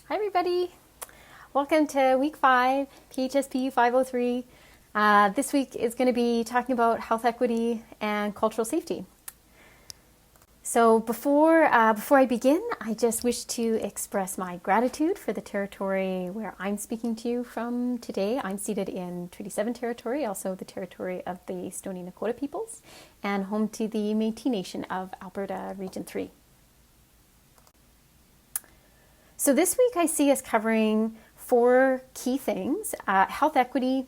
Hi everybody, welcome to week 5, PHSP 503. This week is going to be talking about health equity and cultural safety. So before I begin, I just wish to express my gratitude for the territory where I'm speaking to you from today. I'm seated in Treaty 7 territory, also the territory of the Stoney Nakoda peoples, and home to the Métis Nation of Alberta Region 3. So this week I see us covering 4 key things: health equity,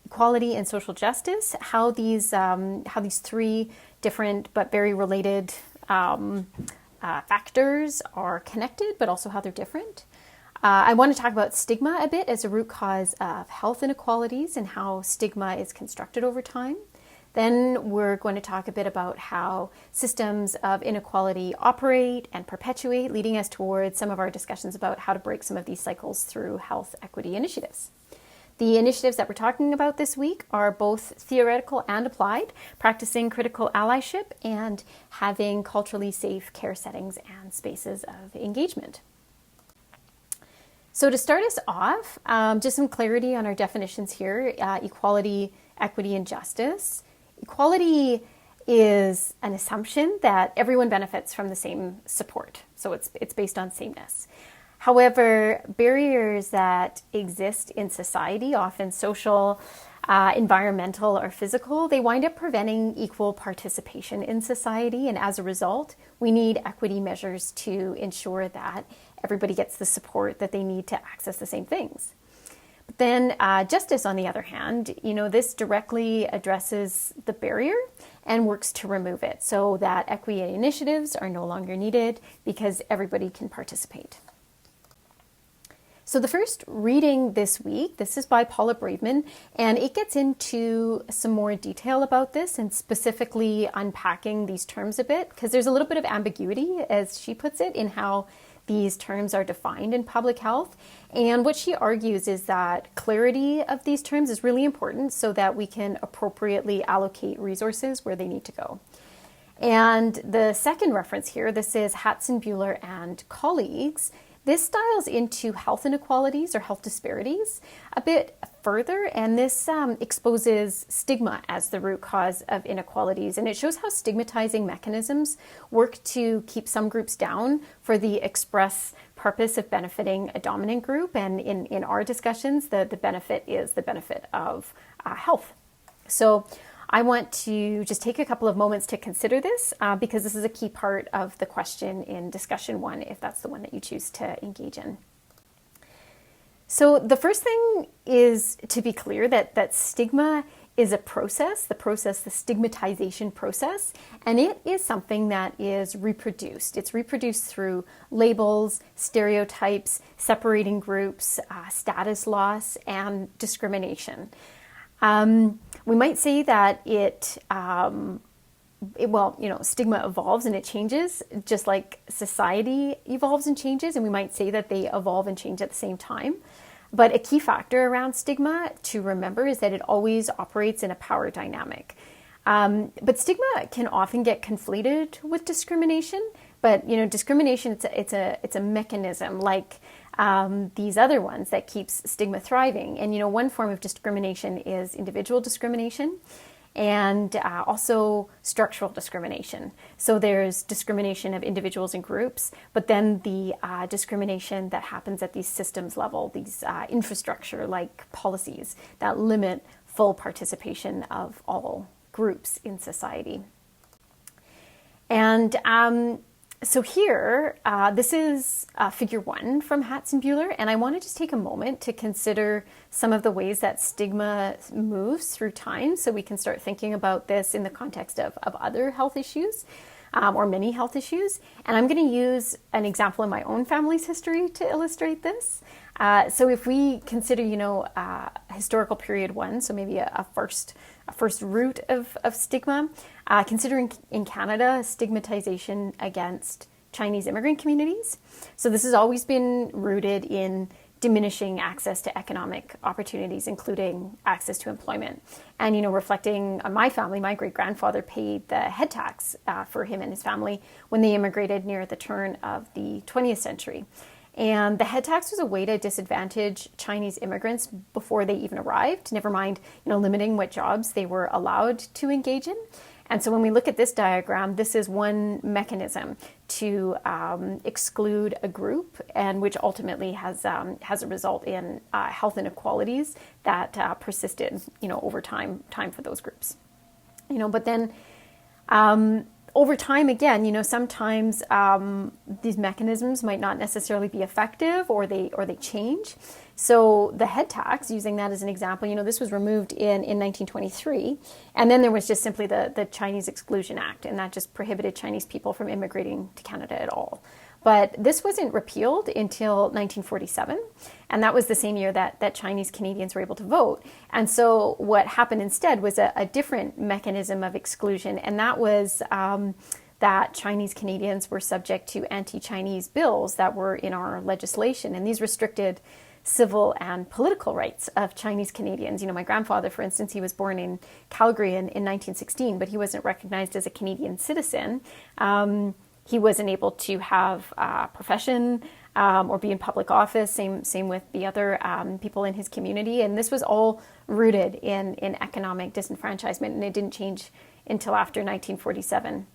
equality, and social justice. How these 3 different but very related factors are connected, but also how they're different. I want to talk about stigma a bit as a root cause of health inequalities and how stigma is constructed over time. Then we're going to talk a bit about how systems of inequality operate and perpetuate, leading us towards some of our discussions about how to break some of these cycles through health equity initiatives. The initiatives that we're talking about this week are both theoretical and applied, practicing critical allyship and having culturally safe care settings and spaces of engagement. So to start us off, just some clarity on our definitions here: equality, equity, and justice. Equality is an assumption that everyone benefits from the same support. So it's based on sameness. However, barriers that exist in society, often social, environmental, or physical, they wind up preventing equal participation in society. And as a result, we need equity measures to ensure that everybody gets the support that they need to access the same things. But then justice, on the other hand, this directly addresses the barrier and works to remove it so that equity initiatives are no longer needed because everybody can participate. So the first reading this week, this is by Paula Braveman, and it gets into some more detail about this and specifically unpacking these terms a bit, because there's a little bit of ambiguity, as she puts it, in how these terms are defined in public health. And what she argues is that clarity of these terms is really important so that we can appropriately allocate resources where they need to go. And the second reference here, this is Hatzenbuehler and colleagues. This dials into health inequalities or health disparities a bit further, and this exposes stigma as the root cause of inequalities. And it shows how stigmatizing mechanisms work to keep some groups down for the express purpose of benefiting a dominant group. And in our discussions, the benefit is the benefit of health. So I want to just take a couple of moments to consider this because this is a key part of the question in discussion 1, if that's the one that you choose to engage in. So the first thing is to be clear that stigma is a process, the stigmatization process, and it is something that is reproduced. It's reproduced through labels, stereotypes, separating groups, status loss, and discrimination. We might say that stigma evolves and it changes, just like society evolves and changes, and we might say that they evolve and change at the same time. But a key factor around stigma to remember is that it always operates in a power dynamic. But stigma can often get conflated with discrimination. But discrimination, it's a mechanism like these other ones that keeps stigma thriving. And one form of discrimination is individual discrimination, and also structural discrimination. So there's discrimination of individuals and groups, but then the discrimination that happens at these systems level, these infrastructure like policies that limit full participation of all groups in society. And so here, this is figure 1 from Hatzenbuehler, and I want to just take a moment to consider some of the ways that stigma moves through time so we can start thinking about this in the context of other health issues or many health issues. And I'm going to use an example in my own family's history to illustrate this. So if we consider, historical period 1, so maybe a first root of stigma, considering in Canada stigmatization against Chinese immigrant communities. So this has always been rooted in diminishing access to economic opportunities, including access to employment. And, reflecting on my family, my great-grandfather paid the head tax for him and his family when they immigrated near the turn of the 20th century. And the head tax was a way to disadvantage Chinese immigrants before they even arrived, never mind, limiting what jobs they were allowed to engage in. And so when we look at this diagram, this is one mechanism to exclude a group, and which ultimately has a result in health inequalities that persisted, over time for those groups. But then over time, again, sometimes these mechanisms might not necessarily be effective, or they change. So the head tax, using that as an example, this was removed in 1923, and then there was just simply the Chinese Exclusion Act, and that just prohibited Chinese people from immigrating to Canada at all. But this wasn't repealed until 1947, and that was the same year that Chinese Canadians were able to vote. And so what happened instead was a different mechanism of exclusion, and that was that Chinese Canadians were subject to anti-Chinese bills that were in our legislation, and these restricted civil and political rights of Chinese Canadians. My grandfather, for instance, he was born in Calgary in 1916, but he wasn't recognized as a Canadian citizen. He wasn't able to have a profession or be in public office. Same with the other people in his community. And this was all rooted in economic disenfranchisement, and it didn't change until after 1947.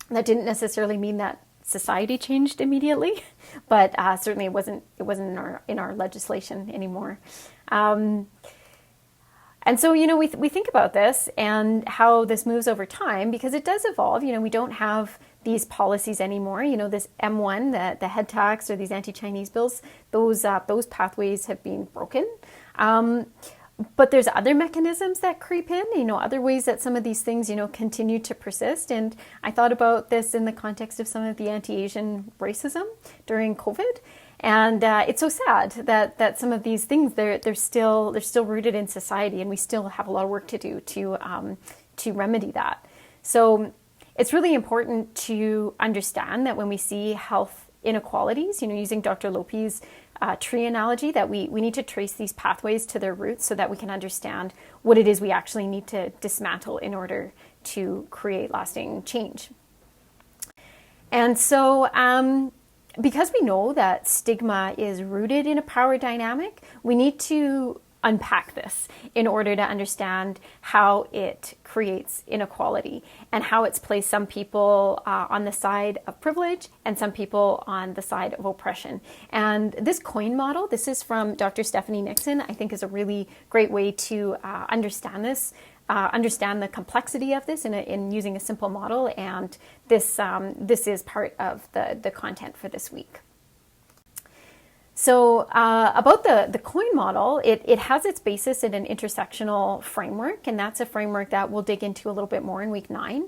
That didn't necessarily mean that society changed immediately, but certainly it wasn't in our legislation anymore. And so, we think about this and how this moves over time, because it does evolve. We don't have these policies anymore. This M1, the head tax, or these anti-Chinese bills, those pathways have been broken. But there's other mechanisms that creep in, other ways that some of these things, continue to persist. And I thought about this in the context of some of the anti-Asian racism during COVID. And it's so sad that some of these things, they're still rooted in society, and we still have a lot of work to do to remedy that. So it's really important to understand that when we see health inequalities, using Dr. Lopi's tree analogy, that we need to trace these pathways to their roots so that we can understand what it is we actually need to dismantle in order to create lasting change. And so because we know that stigma is rooted in a power dynamic, we need to unpack this in order to understand how it creates inequality and how it's placed some people on the side of privilege and some people on the side of oppression. And this coin model, this is from Dr. Stephanie Nixon, I think is a really great way to understand this, understand the complexity of this in using a simple model. And this is part of the content for this week. So about the coin model, it has its basis in an intersectional framework, and that's a framework that we'll dig into a little bit more in week 9.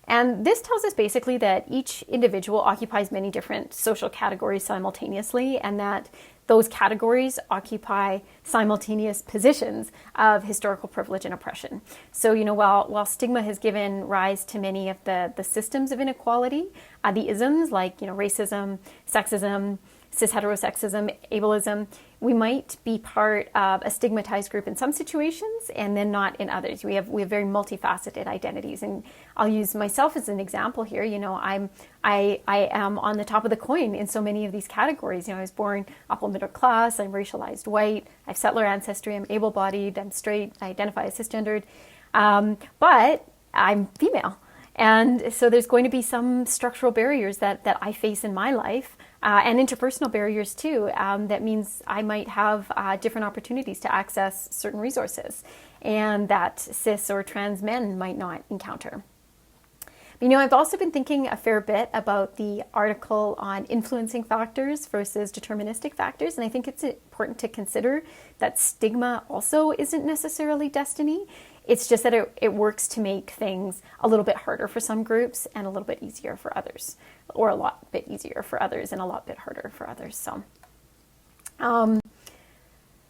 And this tells us basically that each individual occupies many different social categories simultaneously, and that those categories occupy simultaneous positions of historical privilege and oppression. So, while stigma has given rise to many of the systems of inequality, the isms like, racism, sexism, cis-heterosexism, ableism, we might be part of a stigmatized group in some situations and then not in others. We have very multifaceted identities, and I'll use myself as an example here. I am on the top of the coin in so many of these categories. I was born upper middle class, I'm racialized white, I have settler ancestry, I'm able-bodied, I'm straight, I identify as cisgendered, but I'm female. And so there's going to be some structural barriers that I face in my life, and interpersonal barriers too. That means I might have different opportunities to access certain resources, and that cis or trans men might not encounter. I've also been thinking a fair bit about the article on influencing factors versus deterministic factors, and I think it's important to consider that stigma also isn't necessarily destiny. It's just that it works to make things a little bit harder for some groups and a little bit easier for others, or a lot bit easier for others and a lot bit harder for others.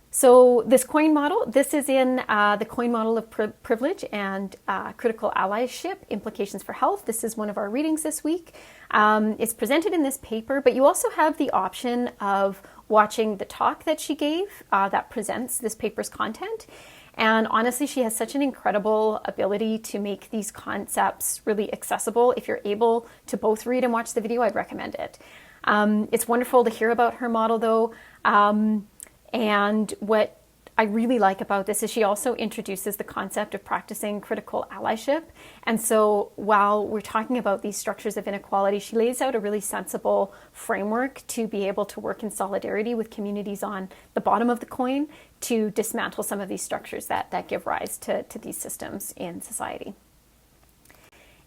So this coin model, this is in the coin model of privilege and critical allyship, implications for health. This is one of our readings this week. It's presented in this paper, but you also have the option of watching the talk that she gave that presents this paper's content. And honestly, she has such an incredible ability to make these concepts really accessible. If you're able to both read and watch the video, I'd recommend it. It's wonderful to hear about her model, though. And what I really like about this is she also introduces the concept of practicing critical allyship. And so while we're talking about these structures of inequality, she lays out a really sensible framework to be able to work in solidarity with communities on the bottom of the coin to dismantle some of these structures that give rise to these systems in society.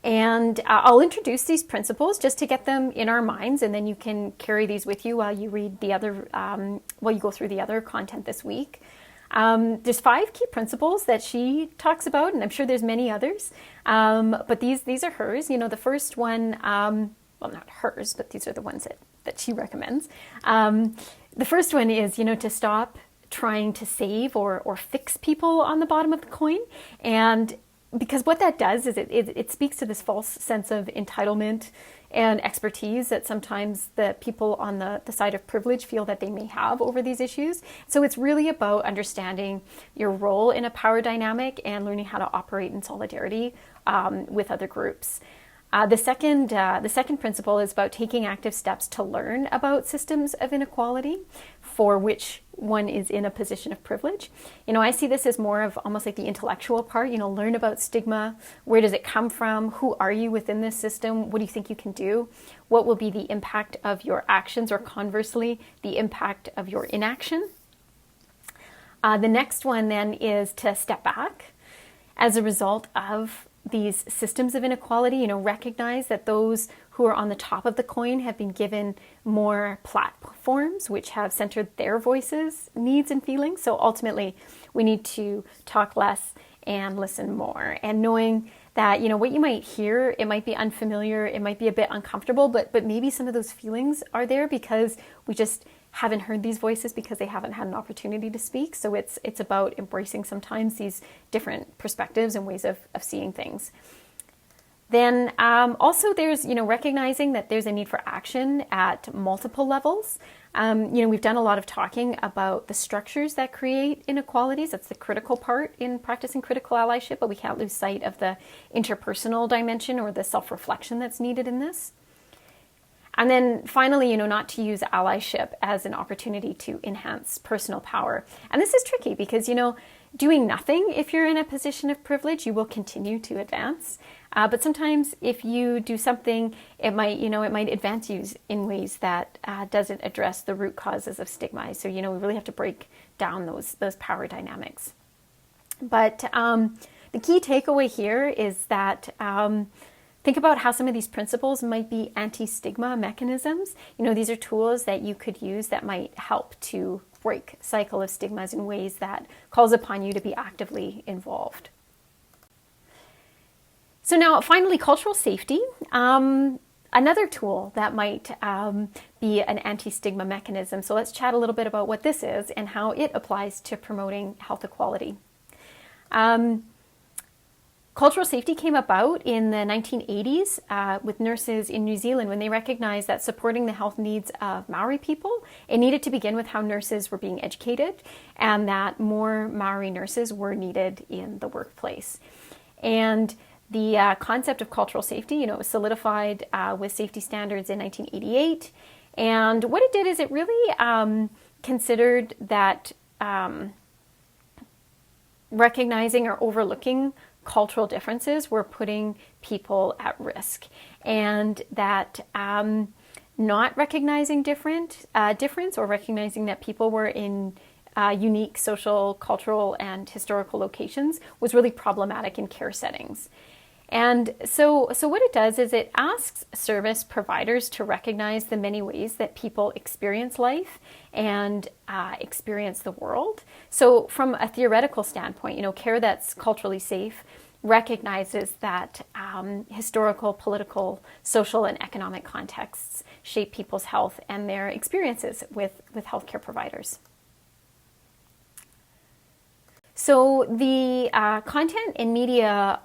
And I'll introduce these principles just to get them in our minds, and then you can carry these with you while you read the other, while you go through the other content this week. There's 5 key principles that she talks about, and I'm sure there's many others, but these are hers. The first one, well, not hers, but these are the ones that she recommends. The first one is, to stop trying to save or fix people on the bottom of the coin. And because what that does is it speaks to this false sense of entitlement and expertise that sometimes the people on the side of privilege feel that they may have over these issues. So it's really about understanding your role in a power dynamic and learning how to operate in solidarity with other groups. The second principle is about taking active steps to learn about systems of inequality for which one is in a position of privilege. I see this as more of almost like the intellectual part, learn about stigma. Where does it come from? Who are you within this system? What do you think you can do? What will be the impact of your actions, or conversely, the impact of your inaction? The next one then is to step back as a result of these systems of inequality, recognize that those who are on the top of the coin have been given more platforms which have centered their voices, needs, and feelings. So ultimately, we need to talk less and listen more. And knowing that, what you might hear, it might be unfamiliar, it might be a bit uncomfortable, but maybe some of those feelings are there because we just haven't heard these voices because they haven't had an opportunity to speak. So it's about embracing sometimes these different perspectives and ways of seeing things. Then also there's, recognizing that there's a need for action at multiple levels. We've done a lot of talking about the structures that create inequalities. That's the critical part in practicing critical allyship, but we can't lose sight of the interpersonal dimension or the self-reflection that's needed in this. And then finally, not to use allyship as an opportunity to enhance personal power. And this is tricky because, doing nothing, if you're in a position of privilege, you will continue to advance. But sometimes if you do something, it might advance you in ways that doesn't address the root causes of stigma. So, we really have to break down those power dynamics. But the key takeaway here is that think about how some of these principles might be anti-stigma mechanisms. These are tools that you could use that might help to break cycle of stigmas in ways that calls upon you to be actively involved. So now, finally, cultural safety. Another tool that might be an anti-stigma mechanism. So let's chat a little bit about what this is and how it applies to promoting health equality. Cultural safety came about in the 1980s with nurses in New Zealand when they recognized that supporting the health needs of Maori people, it needed to begin with how nurses were being educated and that more Maori nurses were needed in the workplace. And the concept of cultural safety, was solidified with safety standards in 1988. And what it did is it really considered that recognizing or overlooking cultural differences were putting people at risk, and that not recognizing difference or recognizing that people were in unique social, cultural, and historical locations was really problematic in care settings. And so what it does is it asks service providers to recognize the many ways that people experience life and experience the world. So from a theoretical standpoint, care that's culturally safe recognizes that historical, political, social, and economic contexts shape people's health and their experiences with healthcare providers. So the content and media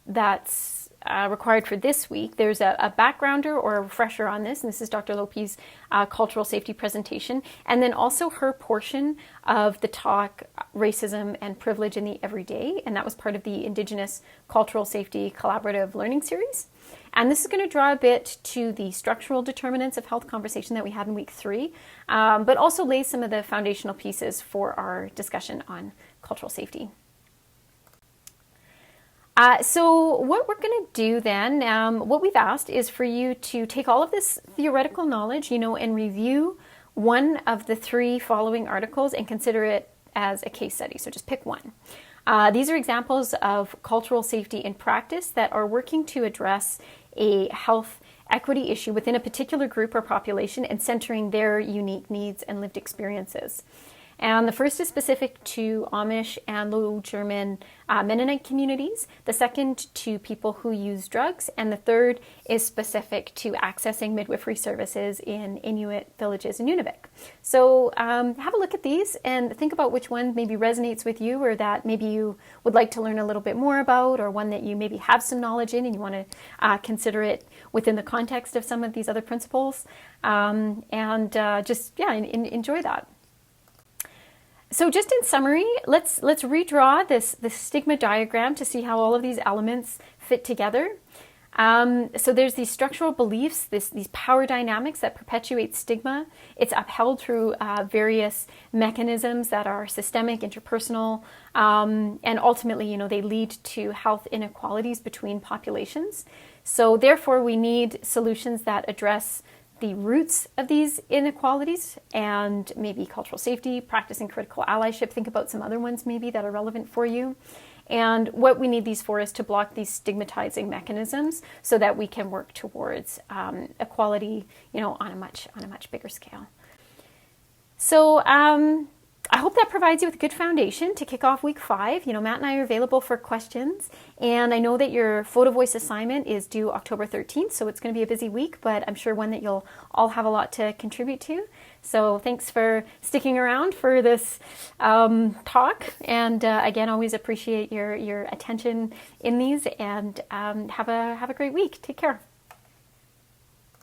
that's required for this week. There's a backgrounder or a refresher on this, and this is Dr. Lopi's cultural safety presentation, and then also her portion of the talk, Racism and Privilege in the Everyday, and that was part of the Indigenous Cultural Safety Collaborative Learning Series. And this is going to draw a bit to the structural determinants of health conversation that we had in week 3, but also lay some of the foundational pieces for our discussion on cultural safety. So what we're going to do then, what we've asked is for you to take all of this theoretical knowledge, and review one of the 3 following articles and consider it as a case study. So just pick one. These are examples of cultural safety in practice that are working to address a health equity issue within a particular group or population and centering their unique needs and lived experiences. And the first is specific to Amish and Low German Mennonite communities, the second to people who use drugs, and the third is specific to accessing midwifery services in Inuit villages in Nunavik. So have a look at these and think about which one maybe resonates with you, or that maybe you would like to learn a little bit more about, or one that you maybe have some knowledge in and you want to consider it within the context of some of these other principles, enjoy that. So just in summary, let's redraw this stigma diagram to see how all of these elements fit together. So there's these structural beliefs, these power dynamics that perpetuate stigma. It's upheld through various mechanisms that are systemic, interpersonal, and ultimately, they lead to health inequalities between populations. So therefore, we need solutions that address the roots of these inequalities, and maybe cultural safety, practicing critical allyship. Think about some other ones maybe that are relevant for you. And what we need these for is to block these stigmatizing mechanisms so that we can work towards equality, on a much bigger scale. So I hope that provides you with a good foundation to kick off week 5. Matt and I are available for questions, and I know that your photo voice assignment is due October 13th, so it's going to be a busy week, but I'm sure one that you'll all have a lot to contribute to. So thanks for sticking around for this talk, and again, always appreciate your attention in these, and have a great week. Take care.